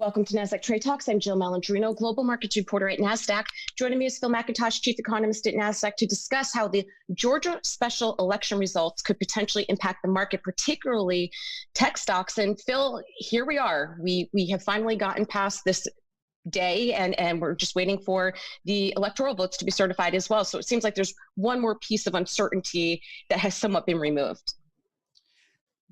Welcome to Nasdaq Trade Talks. I'm Jill Malandrino, global markets reporter at Nasdaq. Joining me is Phil Mackintosh, chief economist at Nasdaq, to discuss how the Georgia special election results could potentially impact the market, particularly tech stocks. And Phil, here we are. We have finally gotten past this day, and we're just waiting for the electoral votes to be certified as well. So it seems like there's one more piece of uncertainty that has somewhat been removed.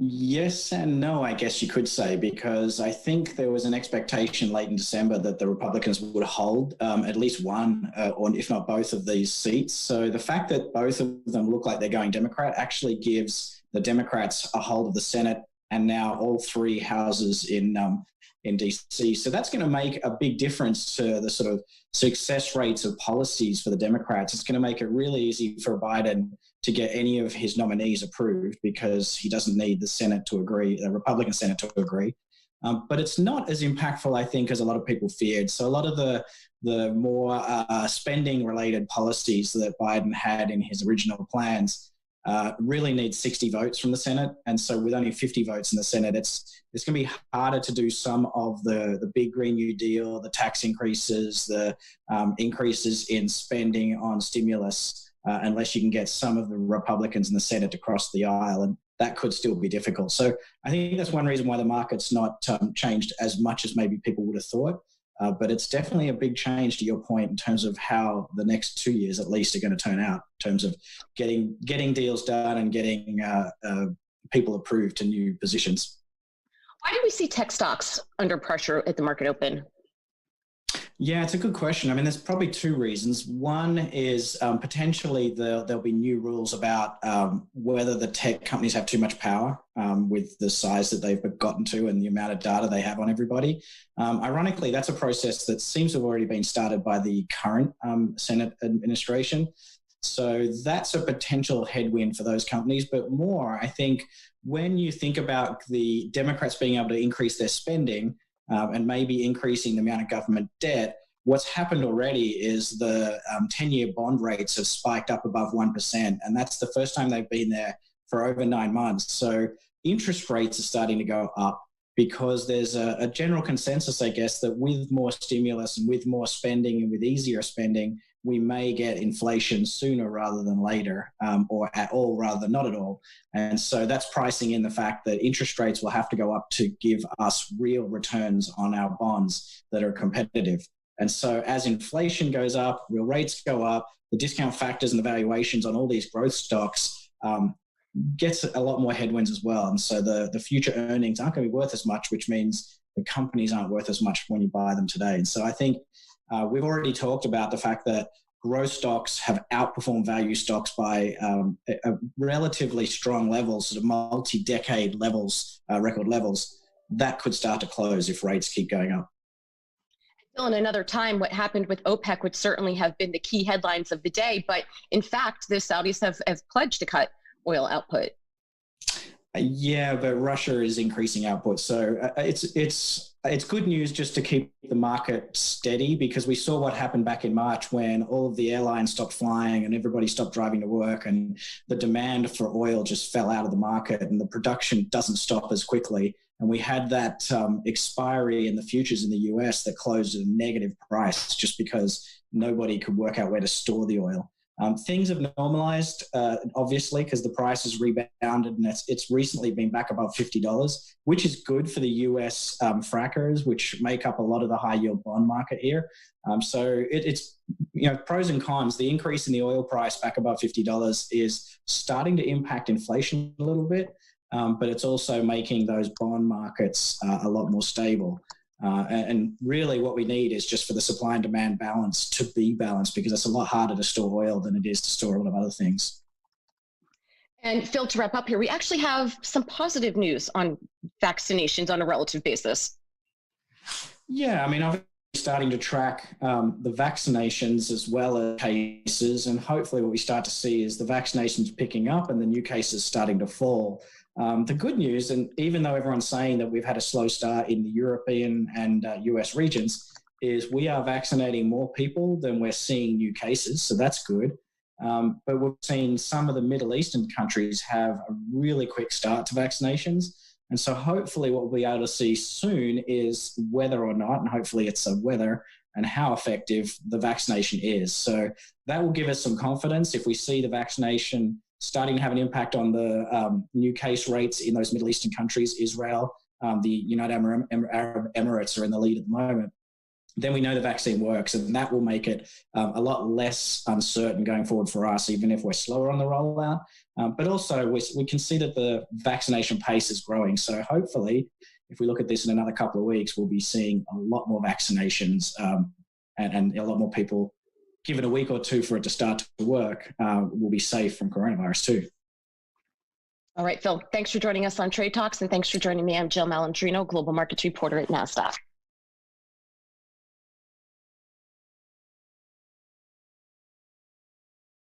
Yes and no, I guess you could say, because I think there was an expectation late in December that the Republicans would hold at least one, or if not both of these seats. So the fact that both of them look like they're going Democrat actually gives the Democrats a hold of the Senate and now all three houses in DC. So that's going to make a big difference to the sort of success rates of policies for the Democrats. It's going to make it really easy for Biden to get any of his nominees approved because he doesn't need the Senate to agree, the Republican Senate to agree. But it's not as impactful, I think, as a lot of people feared. So a lot of the more spending-related policies that Biden had in his original plans really need 60 votes from the Senate. And so with only 50 votes in the Senate, it's going to be harder to do some of the big Green New Deal, the tax increases, the increases in spending on stimulus, unless you can get some of the Republicans in the Senate to cross the aisle. And that could still be difficult. So I think that's one reason why the market's not changed as much as maybe people would have thought. But it's definitely a big change, to your point, in terms of how the next 2 years at least are going to turn out in terms of getting deals done and getting people approved to new positions. Why do we see tech stocks under pressure at the market open? Yeah, it's a good question. I mean, there's probably two reasons. One is potentially there'll be new rules about whether the tech companies have too much power with the size that they've gotten to and the amount of data they have on everybody. Ironically, that's a process that seems to have already been started by the current Senate administration. So that's a potential headwind for those companies. But more, I think, when you think about the Democrats being able to increase their spending, and maybe increasing the amount of government debt, what's happened already is the 10-year bond rates have spiked up above 1%, and that's the first time they've been there for over 9 months. So interest rates are starting to go up because there's a general consensus, I guess, that with more stimulus and with more spending and with easier spending, we may get inflation sooner rather than later, or at all rather than not at all. And so that's pricing in the fact that interest rates will have to go up to give us real returns on our bonds that are competitive. And so as inflation goes up, real rates go up, the discount factors and the valuations on all these growth stocks gets a lot more headwinds as well. And so the future earnings aren't going to be worth as much, which means the companies aren't worth as much when you buy them today. And so I think we've already talked about the fact that growth stocks have outperformed value stocks by a relatively strong levels, sort of multi-decade levels, record levels. That could start to close if rates keep going up. Phil, in another time, what happened with OPEC would certainly have been the key headlines of the day. But in fact, the Saudis have pledged to cut oil output. Yeah, but Russia is increasing output. So it's good news just to keep the market steady, because we saw what happened back in March when all of the airlines stopped flying and everybody stopped driving to work, and the demand for oil just fell out of the market and the production doesn't stop as quickly. And we had that expiry in the futures in the US that closed at a negative price just because nobody could work out where to store the oil. Things have normalized, obviously, because the price has rebounded and it's recently been back above $50, which is good for the US frackers, which make up a lot of the high yield bond market here. So it's pros and cons. The increase in the oil price back above $50 is starting to impact inflation a little bit, but it's also making those bond markets a lot more stable. And really what we need is just for the supply and demand balance to be balanced, because it's a lot harder to store oil than it is to store a lot of other things. And Phil, to wrap up here, we actually have some positive news on vaccinations on a relative basis. Yeah, I mean, I'm starting to track the vaccinations as well as cases, and hopefully what we start to see is the vaccinations picking up and the new cases starting to fall. The good news, and even though everyone's saying that we've had a slow start in the European and US regions, is we are vaccinating more people than we're seeing new cases. So that's good. But we've seen some of the Middle Eastern countries have a really quick start to vaccinations. And so hopefully what we'll be able to see soon is whether or not, and hopefully it's a whether and how effective the vaccination is. So that will give us some confidence if we see the vaccination starting to have an impact on the new case rates in those Middle Eastern countries. Israel, the United Arab Emirates are in the lead at the moment. Then we know the vaccine works, and that will make it a lot less uncertain going forward for us, even if we're slower on the rollout. But also we can see that the vaccination pace is growing. So hopefully, if we look at this in another couple of weeks, we'll be seeing a lot more vaccinations and a lot more people, given a week or two for it to start to work, will be safe from coronavirus too. All right, Phil, thanks for joining us on Trade Talks, and thanks for joining me. I'm Jill Malandrino, Global Markets Reporter at Nasdaq.